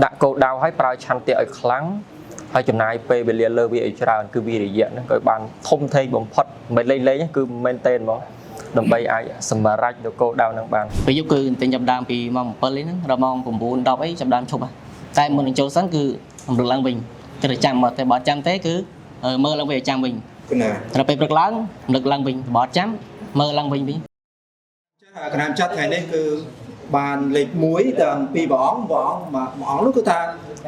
ដាក់កោដៅឲ្យប្រើឆន្ទៈឲ្យខ្លាំងហើយចំណាយពេលវេលាលើវាឲ្យច្រើនគឺវារយៈហ្នឹងក៏បានធំធេងបំផុតមិនលេងគឺមែនតើហ្មងដើម្បីអាចសម្រេចនៅកោដៅហ្នឹងបានពេលយប់គឺទិញចាប់ដើមពីម៉ោង 7 ហ្នឹងដល់ម៉ោង 9 10អីចាប់ដើមឈប់តែមុននឹងចូលសិនគឺរំលឹកឡើងវិញគឺចាំមកតែបើចាំទេគឺមើលឡើងវិញឲ្យចាំវិញណាដល់ពេលព្រឹកឡើងរំលឹកឡើងវិញបើអត់ចាំមើលឡើងវិញចាកណាមចាត់ថ្ងៃនេះគឺបានលេខ1ដល់ពីព្រះអង្គនោះគឺថា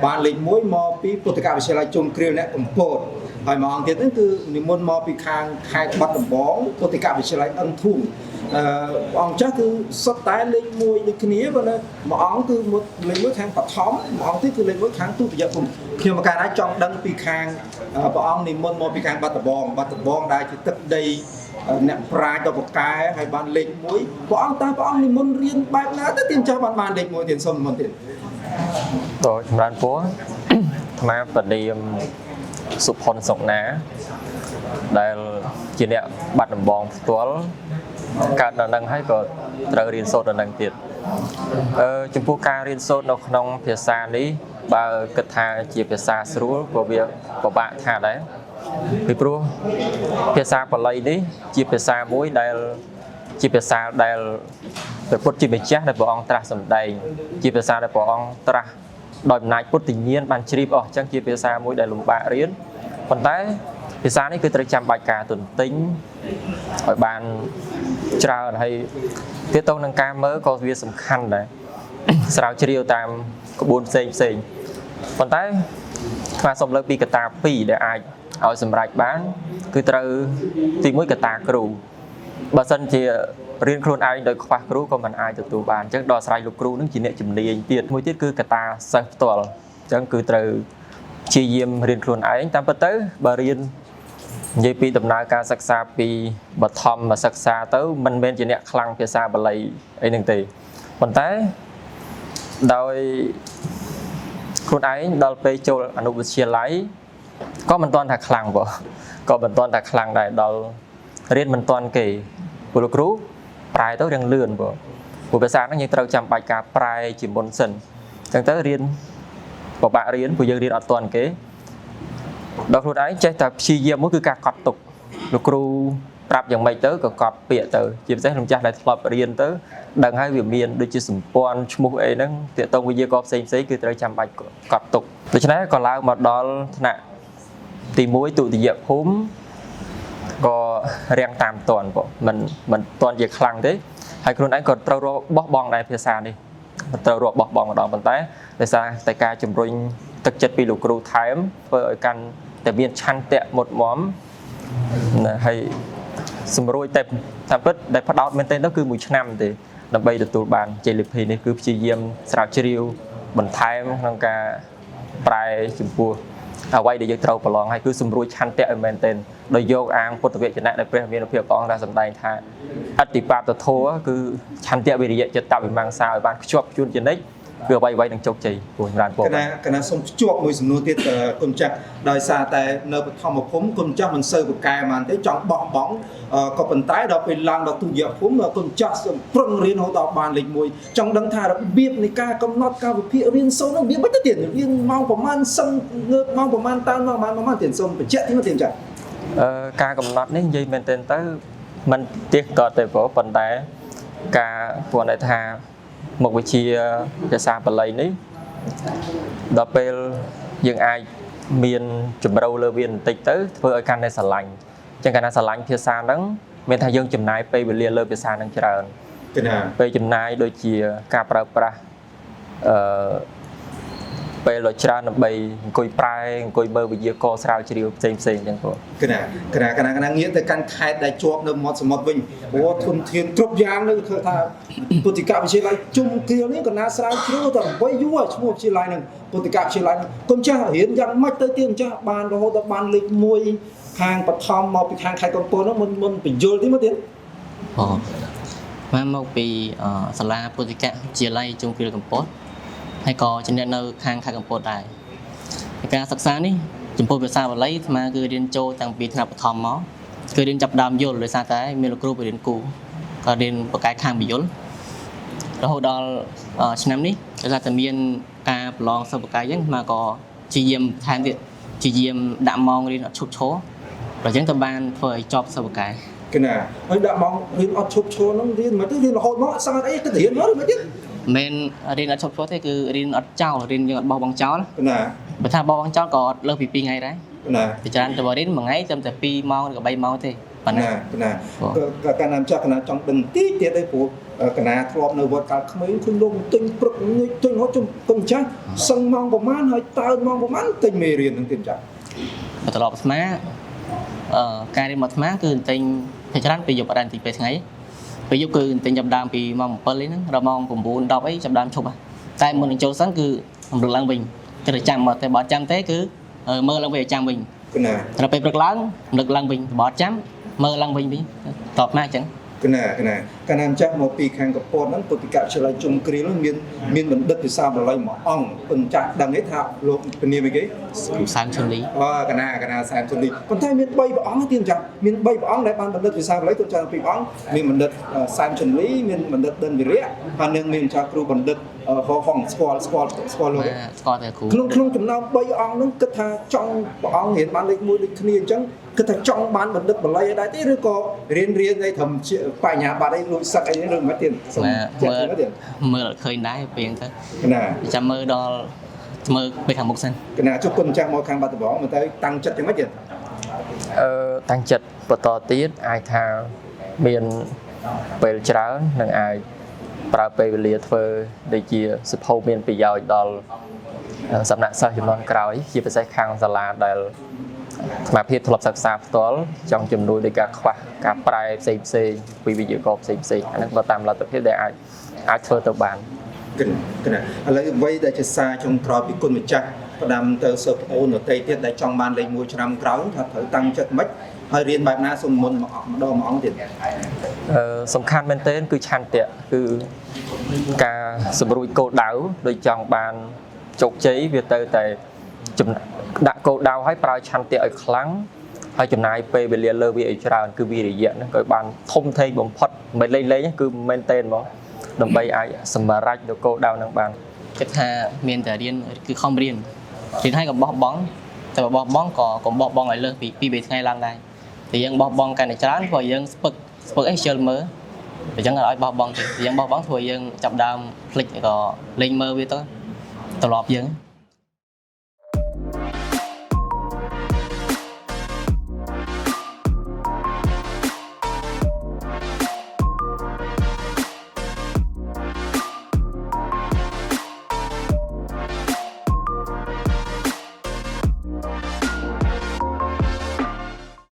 បានលេខ1មកពីពុទ្ធកវិទ្យាល័យជុំគ្រាវអ្នកកំពតហើយមួយអង្គទៀតហ្នឹងគឺនិមន្តមកពីខាងខេត្តបាត់ដំបងពុទ្ធកវិទ្យាល័យអឹងធូមព្រះអង្គចាស់គឺសុទ្ធតែលេខ1ដូចគ្នាប៉ុន្តែមួយអង្គគឺលេខ1ខាងបឋមមួយអង្គទៀតគឺលេខ1ខាងទុតិយភូមិខ្ញុំមកកាលណាចង់ដឹងពីខាងព្រះអង្គនិមន្តមកពីខាងបាត់ដំបងដែលជាទឹកដីអ្នកប្រាជ្ញដល់បកែហើយបានលេខ1ព្រះអង្គនិមន្តរៀនបែបណាទៅទៀនចាស់បានលេខ1ទៀតសុំនិមន្តទៀតតើចម្រើនពោះអាត្មាបដិមសុផុនសុកណាដែលជាអ្នកបាត់ដំបងផ្ទាល់កើតនៅនឹងហើយក៏ត្រូវរៀនសូត្រនៅនឹងទៀតចំពោះការរៀនសូត្រនៅក្នុងភាសានេះបើគិតថាជាភាសាស្រួលក៏វាពិបាកថាដែរពីព្រោះភាសាបាលីនេះជាភាសាមួយដែលជាភាសាដែលព្រះពុទ្ធជាម្ចាស់ដែលព្រះអង្គត្រាស់សម្ដែងជាភាសាដែលព្រះអង្គត្រាស់ដោយអំណាចពុទ្ធញ្ញាណបានជ្រាបអស់អញ្ចឹងជាភាសាមួយដែលលំបាករៀនប៉ុន្តែភាសានេះគឺត្រូវចាំបាច់ការទន្ទិញឲ្យបានច្រើនហើយទាក់ទងនឹងការមើលក៏វាសំខាន់ដែរស្រាវជ្រាវតាមក្បួនផ្សេងប៉ុន្តែខ្ញុំសូមលើកពីកត្តា2ដែលអាចឲ្យសម្រេចបានគឺត្រូវទី1កត្តាគ្រូបើសិនជារៀនខ្លួនឯងដោយខ្វះគ្រូក៏មិនអាចទទួលបានអញ្ចឹងដល់អាស្រ័យលោកគ្រូនឹងជាអ្នកជំនាញទៀតមួយទៀតគឺកត្តាសិស្សផ្ទាល់អញ្ចឹងគឺត្រូវព្យាយាមរៀនខ្លួនឯងតាមពិតទៅបើរៀននិយាយពីដំណើរការសិក្សាពីបឋមមកសិក្សាទៅមិនមែនជាអ្នកខ្លាំងភាសាបាលីអីហ្នឹងទេប៉ុន្តែដោយខ្លួនឯងដល់ពេលចូលអនុវិទ្យាល័យក៏មិនទាន់ថាខ្លាំងបងក៏មិនទាន់ថាខ្លាំងដែរដល់រៀនមិនទាន់គេព្រោះលោកគ្រូប្រែទៅរៀងលឿនបងព្រោះភាសាហ្នឹងយើងត្រូវចាំបាច់ការប្រែជាមុនសិនអញ្ចឹងទៅរៀនពិបាករៀនព្រោះយើងរៀនអត់ទាន់គេដល់ខ្លួនឯងចេះតែព្យាយាមមួយគឺការកត់ទុកលោកគ្រូប្រាប់យ៉ាងម៉េចទៅក៏កត់ពាក្យទៅជាពិសេសលោកចាស់ដែលធ្លាប់រៀនទៅដឹងហើយវាមានដូចជាសម្ព័ន្ធឈ្មោះអីហ្នឹងទាក់ទងវិទ្យាករផ្សេងគឺត្រូវចាំបាច់កត់ទុកដូច្នេះក៏ឡើងមកដល់ថ្នាក់ទី1ទុតិយភូមិក៏រៀងតាមតន់បងមិនតន់ជាខ្លាំងទេហើយខ្លួនឯងក៏ត្រូវរបោះបង់ដែរភាសានេះត្រូវរបោះបង់ម្ដងប៉ុន្តែដោយសារតែការជំរុញទឹកចិត្តពីលោកគ្រូថែមធ្វើឲ្យកាន់តែមានឆន្ទៈមុតមមហើយសម្រួយតែតាមពិតដែលផ្ដោតមែនទែនទៅគឺ1ឆ្នាំទេដើម្បីទទួលបានជ័យលាភីនេះគឺព្យាយាមស្រាវជ្រាវបន្ថែមក្នុងការប្រែចំពោះអ្វីដែលយើងត្រូវប្រឡងហើយគឺសម្រួយឆន្ទៈឲ្យមែនទែនដោយយកអាងពុទ្ធវចនៈដែលព្រះមានភាពព្រះអង្គđãសម្ដែងថាអតិបាតធម៌គឺឆន្ទៈវិរិយៈចិត្តវិមង្សាឲ្យបានខ្ជាប់ខ្ជួនជានិច្ចគឺអ្វីនឹងជោគជ័យព្រោះចម្រើនពរកណាសូមភ្ជាប់មួយសំណួរទៀតគុណចាស់ដោយសារតែនៅបឋមភូមិគុណចាស់មិនសូវប្រកែប៉ុន្មានទេចង់បោះបង់ក៏ប៉ុន្តែដល់ពេលឡើងដល់ទុតិយភូមិគុណចាស់ប្រឹងរៀនរហូតដល់បានលេខ1ចង់ដឹងថារបៀបនៃការកំណត់ការវិភាគរៀនសូត្រនោះរបៀបមិនទៅទៀតរៀនម៉ោងប្រហែលសឹងងើបម៉ោងប្រហែលតាមម៉ោងប្រហែលទៀតសូមបញ្ជាក់ទីចាស់ការកំណត់នេះនិយាយមែនទែនទៅមិនទៀងទាត់ទេប៉ុន្តែការព្រោះតែថាមុខវិជ្ជាភាសាបាលីនេះដល់ពេលយើងអាចមានជំរឿលើវាបន្តិចទៅធ្វើឲ្យកាន់តែស្រឡាញ់អញ្ចឹងកាលណាស្រឡាញ់ភាសាហ្នឹងមានថាយើងចំណាយពេលវេលាលើភាសាហ្នឹងច្រើនពេលចំណាយដូចជាការប្រើប្រាស់ពេលដ៏ច្រើនដើម្បីអង្គុយប្រែអង្គុយមើលវិទ្យាករស្រាវជ្រាវផ្សេងអញ្ចឹងបងកណាងាកទៅកាន់ខេត្តដែលជាប់នៅមាត់សមុទ្រវិញព្រោះធនធានគ្រប់យ៉ាងនៅគឺថាពុទ្ធិកវិទ្យាល័យជុំគ្រានេះក៏ណាស្រាវជ្រាវតែ8យូរឈ្មោះវិទ្យាល័យហ្នឹងពុទ្ធិកវិទ្យាល័យគុំចាស់រៀនយ៉ាងម៉េចទៅទៀងចាស់បានរហូតដល់បានលេខ1ខាងបឋមមកពីខាងខេត្តកំពតនោះមុនបញ្យល់ទីមកទៀតមកពីសាលាពុទ្ធិកវិទ្យាល័យជុំគ្រាកំពតហើយក៏ជាអ្នកនៅខាងខេត្តកំពតដែរការសិក្សានេះចំពោះភាសាបាលីអាត្មាគឺរៀនចូលតាំងពីថ្នាក់បឋមមកគឺរៀនចាប់ដើមយល់ដោយសារតែមានលោកគ្រូបរៀនគូក៏រៀនបកកាយខាងបញ្យល់រហូតដល់ឆ្នាំនេះដោយសារតែមាន ការប្រឡងសិស្សបកាយអញ្ចឹងមកក៏ជាយាមថែមទៀតជាយាមដាក់ម៉ោងរៀនអត់ឈប់ឈរអញ្ចឹងទៅបានធ្វើឲ្យចប់សិស្សបកាយ cái nào mới đã mong riêng ở chụp cho nó riêng mà tức riêng là hội nó sao đấy cái thể hiện nó mới biết មិនរៀនអត់ឈប់ឈរទេគឺរៀនអត់ចោលរៀនយើងអត់បោះបង់ចោល cái nào បើថាបោះបង់ចោលក៏អត់លើសពី2ថ្ងៃដែរ cái nào ពីច្រើនទៅរៀនមួយថ្ងៃត្រឹមតែ2ម៉ោងឬក៏3ម៉ោងទេប៉ុណ្ណា cái nào cái nào chắc cái nào trong đừng tí tiết đây phụ cái nào thọp nơi vợ cả mấy khuyên luôn tinh bực tinh nó trong công chắc sân mong của man hay tao mong của man tinh mê riêng thằng tiền chắc បើត្រឡប់អាត្មាការរៀនរបស់អាត្មាគឺតែងតែច្រើនពេលយប់អត់ដល់ទីពេលថ្ងៃពេលយប់គឺតែងចាប់ដើមពីម៉ោង7ហ្នឹងដល់ម៉ោង9 10អីចាប់ដើមឈប់តែមុននឹងចូលសិនគឺរំលឹកឡើងវិញគឺតែចាំមកតែបើអត់ចាំទេគឺមើលឡើងវិញឲ្យចាំវិញ cái nào ដល់ពេលព្រឹកឡើងរំលឹកឡើងវិញបើអត់ចាំមើលឡើងវិញតបមកអញ្ចឹង cái nào chắc một pi khang cặp nó tụi cả trở lại chung kia nó miên mình đất thì sao mà lấy mà ong phần chặt đằng ấy thạo luôn phần niềm cái 30 ឈុនលី cái nào xem chân đi còn thay miên bay bóng tiền chẳng miên bay bóng đấy ban mình đất thì sao lấy tôi cho pi bóng miên mình đất xem chân lý miên mình đất đơn vị rẽ và nên miên cho kêu mình đất họ phòng squad luôn ស្គាល់តែគ្រូ ក្នុងចំណោម3អង្គហ្នឹងគិតថាចង់ព្រះអង្គរៀនបានលេខ1ដូចគ្នាអញ្ចឹងគិតថាចង់បានបណ្ឌិតបល័យឲ្យដែរទេឬក៏រៀនឲ្យធំបញ្ញាបត្រអីលួចសឹកអីឬមិនទៀតសូមចាក់ទៅទៀត មើលអត់ឃើញដែរពេលហ្នឹងទៅ ណា ចាំមើលដល់មើលពេលខាងមុខសិន កណាជុំគុណចាស់មកខាងបាត់ដំបងមកទៅតាំងចិត្តយ៉ាងម៉េចទៀត តាំងចិត្តបន្តទៀតអាចថាមានពេលច្រើននឹងអាចប្រើពេលវេលាធ្វើដូចជាសិភៅមានប្រយោជន៍ដល់សំណាក់សិស្សចំនួនក្រោយជាពិសេសខាងសាលាដែលសមាភិបធ្លាប់សិក្សាផ្ទាល់ចង់ជំនួយដោយការខ្វះការប្រែផ្សេងពីវិទ្យាករផ្សេងអាហ្នឹងបើតាមលទ្ធភាពដែលអាចធ្វើទៅបាន កណាឥឡូវអ្វីដែលជាសារចុងក្រោយពីគុណម្ចាស់ផ្ដាំទៅសិស្សប្អូនដទៃទៀតដែលចង់បានលេខ1ឆ្នាំក្រោយថាត្រូវតាំងចិត្តម៉េចហើយរៀនបែបណាសូមមុនម្ដងម្អងទៀត សំខាន់មែនទែនគឺឆន្ទៈគឺការសម្រួចគោលដៅដោយចង់បានជោគជ័យវាទៅតែដាក់គោលដៅឲ្យប្រើឆន្ទៈឲ្យខ្លាំងហើយចំណាយពេលវេលាលើវាឲ្យច្រើនគឺវិរិយៈហ្នឹងក៏បានធំធេងបំផុតមិនលេងគឺមែនទែនហ្មងដើម្បីអាចសម្រេចដល់គោលដៅហ្នឹងបាន គិតថាមានតែរៀនគឺខំរៀនហើយក៏បោះបង់តែបោះបង់ក៏កុំបោះបង់ឲ្យលើសពី2 ថ្ងៃឡើងដែរតែយើងបោះបង់កាន់តែច្រើនព្រោះយើងស្ពឹកអីជិលមើលអញ្ចឹងឲ្យបោះបង់ទេយើងបោះបង់ធ្វើឲ្យយើងចាប់ដើមភ្លេចក៏លេងមើលវាទៅត្រឡប់យើង